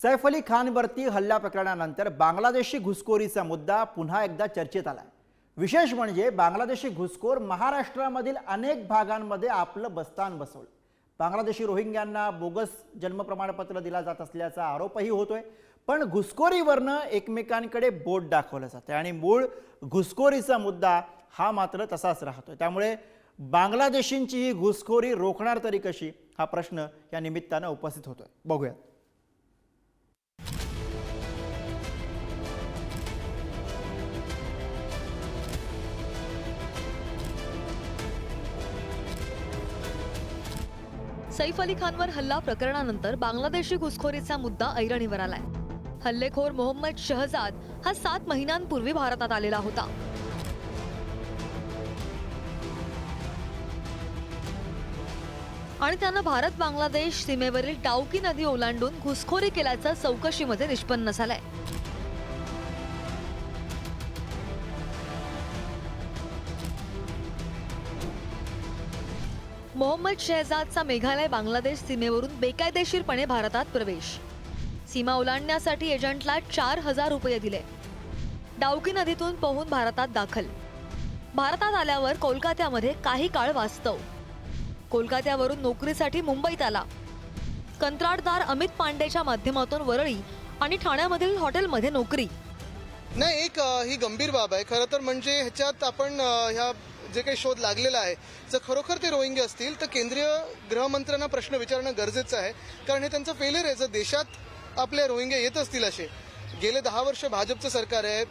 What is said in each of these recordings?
सैफ अली खानवरती हल्ला प्रकरणानंतर बांगलादेशी घुसखोरीचा मुद्दा पुन्हा एकदा चर्चेत आलाय। विशेष म्हणजे बांगलादेशी घुसखोर महाराष्ट्रामधील अनेक भागांमध्ये आपलं बस्तान बसवलं। बांगलादेशी रोहिंग्यांना बोगस जन्म प्रमाणपत्र दिला जात असल्याचा आरोपही होतोय, पण घुसखोरीवरनं एकमेकांकडे बोट दाखवलं जातं आणि मूळ घुसखोरीचा मुद्दा हा मात्र तसाच राहतोय। त्यामुळे बांगलादेशींची ही घुसखोरी रोखणार तरी कशी हा प्रश्न या निमित्तानं उपस्थित होतोय। बघूया। सैफ अली खानवर हल्ला प्रकरणानंतर बांगलादेशी घुसखोरीचा मुद्दा ऐरणीवर आलाय। हल्लेखोर मोहम्मद शहजाद हा 7 महिन्यांपूर्वी भारतात आलेला होता। आणि त्यानं भारत बांगलादेश सीमेवरील टाऊकी नदी ओलांडून घुसखोरी केल्याचं चौकशीमध्ये निष्पन्न झालंय। मोहम्मद शहजादचा मेघालय बांगलादेश सीमेवरून बेकायदेशीरपणे भारतात प्रवेश। सीमा ओलांडण्यासाठी एजंटला 4,000 रुपये दिले। डाऊकी नदीतून पोहून भारतात दाखल। भारतात आल्यावर कोलकात्यामध्ये काही काळ वास्तव। कोलकात्यावरून नोकरीसाठी मुंबईत आला। कंत्राटदार अमित पांडेच्या माध्यमातून वरळी आणि ठाण्यामधील हॉटेलमध्ये नोकरी। नाही, ही गंभीर बाब आहे खरं तर। म्हणजे ह्याच्यात आपण ह्या जे काही शोध लागलेला आहे जर खरोखर ते रोहिंग्या असतील तर केंद्रीय गृहमंत्र्यांना प्रश्न विचारणं गरजेचं आहे, कारण हे त्यांचं फेलियर आहे। जर देशात आपले रोहिंग्या येत असतील असे, गेले 10 वर्ष भाजपचं सरकार आहे,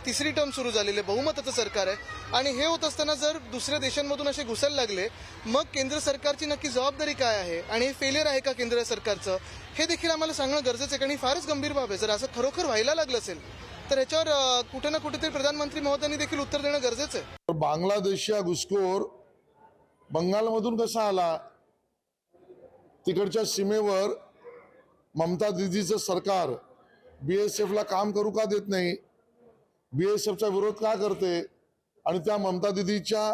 तिसरी टर्म सुरू झालेली, बहुमताचं सरकार आहे, आणि हे होत असताना जर दुसऱ्या देशांमधून असे घुसायला लागले, मग केंद्र सरकारची नक्की जबाबदारी काय आहे आणि हे फेलियर आहे का केंद्र सरकारचं, हे देखील आम्हाला सांगणं गरजेचं आहे, कारण ही फारच गंभीर बाब आहे। जर असं खरोखर व्हायला लागलं असेल तर याच्यावर कुठे ना कुठेतरी प्रधानमंत्री महोदयांनी देखील उत्तर देणं गरजेचं आहे। बांगलादेशचा घुसखोर बंगालमधून कसा आला? तिकडच्या सीमेवर ममता दीदीचं सरकार BSFला काम करू का देत नाही? BSFचा विरोध का करते? आणि त्या ममता दीदीच्या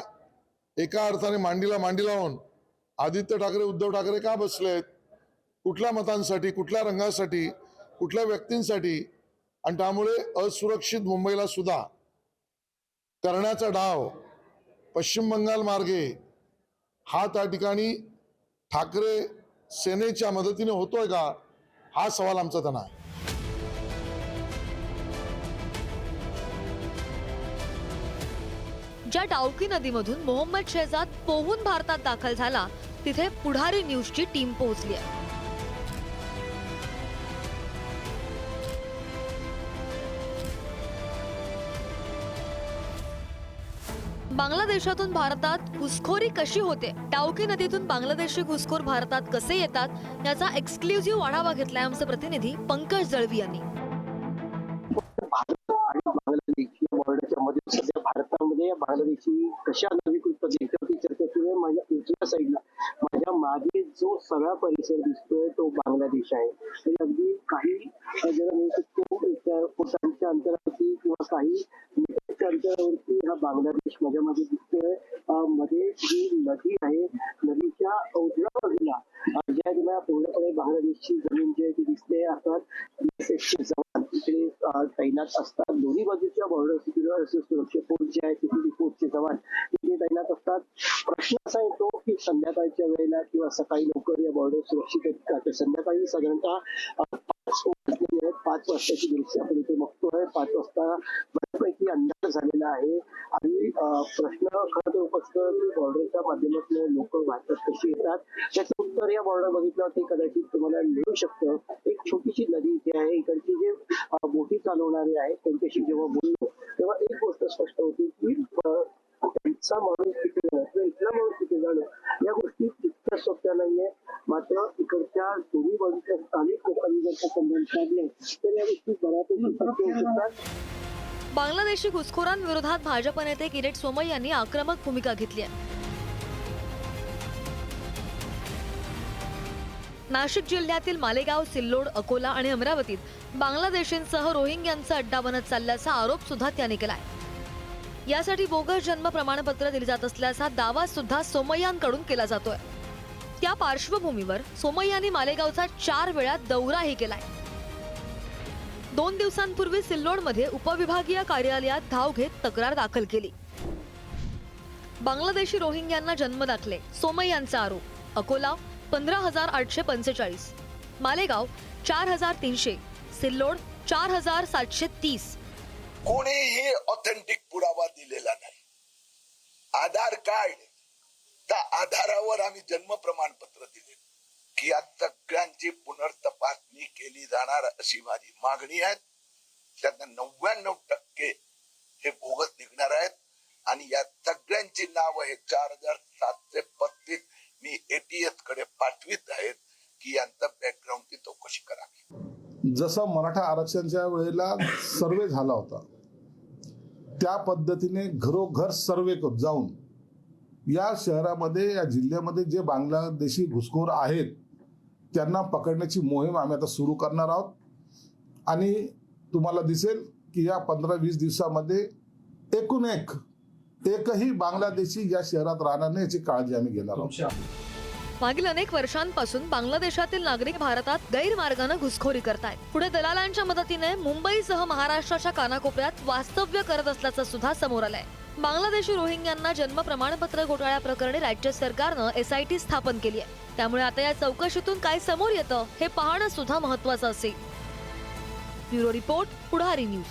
एका अर्थाने मांडीला मांडी लावून आदित्य ठाकरे उद्धव ठाकरे का बसलेत? कुठल्या मतांसाठी, कुठल्या रंगासाठी, कुठल्या व्यक्तींसाठी? आणि त्यामुळे असुरक्षित मुंबईला सुद्धा करण्याचा डाव पश्चिम बंगाल मार्गे हा त्या ठिकाणी ठाकरे सेनेच्या मदतीने होतोय का, हा सवाल आमचा त्यांना आहे। ज्या डाऊकी नदीमधून मोहम्मद शहजाद पोहून भारतात दाखल झाला तिथे पुढारी न्यूजची टीम पोहोचली आहे। बांगलादेशातून भारतात घुसखोरी कशी होते, टाऊकी नदीतून बांगलादेशी घुसखोर भारतात कसे येतात याचा एक्सक्लुझिव्ह आढावा घेतलाय आमचे प्रतिनिधी पंकज दळवी यांनी। बॉर्डरच्या मध्ये सध्या भारतामध्ये बांगलादेशी कशा नागरिक याच्यावरती चर्चा सुरू आहे। माझ्या उजव्या साईडला माझ्या मागे जो सगळा परिसर दिसतोय तो बांगलादेश आहे। म्हणजे अगदी काही फुटांच्या अंतरावरती किंवा काही मीटरच्या अंतरावरती हा बांगलादेश माझ्या मागे दिसतोय। मध्ये जी नदी आहे, नदीच्या उजव्या बाजूला ज्या पूर्णपणे बांगलादेशची जमीन जी आहे ती दिसते। अर्थात BSFचे जवान तिकडे तैनात असतात। दोन्ही बाजूच्या बॉर्डर सुरक्षा फोर्स जे आहे, सिक्युरिटी फोर्सचे जवान तिथे तैनात असतात। प्रश्न असा येतो की संध्याकाळच्या वेळेला किंवा सकाळी लवकर या बॉर्डर सुरक्षित आहेत। संध्याकाळी साधारणतः 5 वाजताची दृश्य आपण इथे बघतोय। 5 वाजता बऱ्यापैकी अंदाज झालेला आहे आणि प्रश्न खरं तर उपस्थित बॉर्डरच्या माध्यमातून लोक भारतात कशी येतात त्याचं उत्तर या बॉर्डर बघितल्यावरती कदाचित तुम्हाला मिळू शकतं। एक छोटीशी नदी इथे आहे, इकडची जे बोटी चालवणारे आहेत त्यांच्याशी जेव्हा बोललो तेव्हा एक गोष्ट स्पष्ट होती की त्यांचा माणूस तिथे जाणं, इथला माणूस तिथे जाणं या गोष्टी तितक्या सोप्या नाहीये। मात्र इकडच्या दोन्ही बाजूच्या स्थानिक लोकांनी जर का संबंध साधले तर या गोष्टी बऱ्यापैकी शक्य होऊ शकतात। बांगलादेशी घुसखोरांविरोधात भाजप नेते किरीट सोमय्या यांनी आक्रमक भूमिका घेतली आहे। नाशिक जिल्ह्यातील मालेगाव, सिल्लोड, अकोला आणि अमरावतीत बांगलादेशींसह रोहिंग्यांचा अड्डा बनत चालल्याचा आरोप सुद्धा त्यांनी केलाय। यासाठी बोगस जन्म प्रमाणपत्र दिले जात असल्याचा दावा सुद्धा सोमय्यांकडून केला जातोय। त्या पार्श्वभूमीवर सोमय्यांनी मालेगावचा 4 वेळा दौराही केलाय। 2 दिवसांपूर्वी सिल्लोडमध्ये उपविभागीय कार्यालयात धाव घेत तक्रार दाखल केली. बांगलादेशी रोहिंग्यांना जन्मदाखले सोमय्य यांचा आरोप. अकोला 15,845, मालेगाव 4,300, सिल्लोड 4,730. कोणीही ऑथेंटिक पुरावा दिलेला नाही. आधार कार्ड, त्या आधारावर आम्ही जन्म प्रमाणपत्र दिले की या सगळ्यांची पुनर्तपासणी केली जाणार अशी माझी मागणी आहे. त्यातनं 99% हे बोगस निघणार आहेत आणि या सगळ्यांची नाव हे 4,735 मी ATS कडे पाठवित आहेत की यांचा बॅकग्राऊंडची चौकशी करावी. जसं मराठा आरक्षणाच्या वेळेला सर्वे झाला होता त्या पद्धतीने घरोघर सर्वे जाऊन या शहरामध्ये या जिल्ह्यामध्ये जे बांगलादेशी घुसखोर आहेत त्यांना पकडण्याची मोहीम आम्ही आता सुरू करणार आहोत. आणि तुम्हाला दिसेल की या 15-20 दिवसामध्ये एकही बांगलादेशी या शहरात राहणार नाही याची काळजी आम्ही घेणार आहोत. मागील अनेक वर्षांपासून बांगलादेशातील नागरिक भारतात गैरमार्गाने घुसखोरी करतायत. पुढे दलालांच्या मदतीने मुंबईसह महाराष्ट्राच्या कानाकोपऱ्यात वास्तव्य करत असल्याचं सुद्धा समोर आलंय. बांगलादेशी रोहिंग्यांना जन्म प्रमाणपत्र घोटाळ्या प्रकरणी राज्य सरकारनं SIT स्थापन केली आहे. त्यामुळे आता या चौकशीतून काय समोर येतं हे पाहणं सुद्धा महत्त्वाचं असेल. ब्युरो रिपोर्ट, पुढारी न्यूज.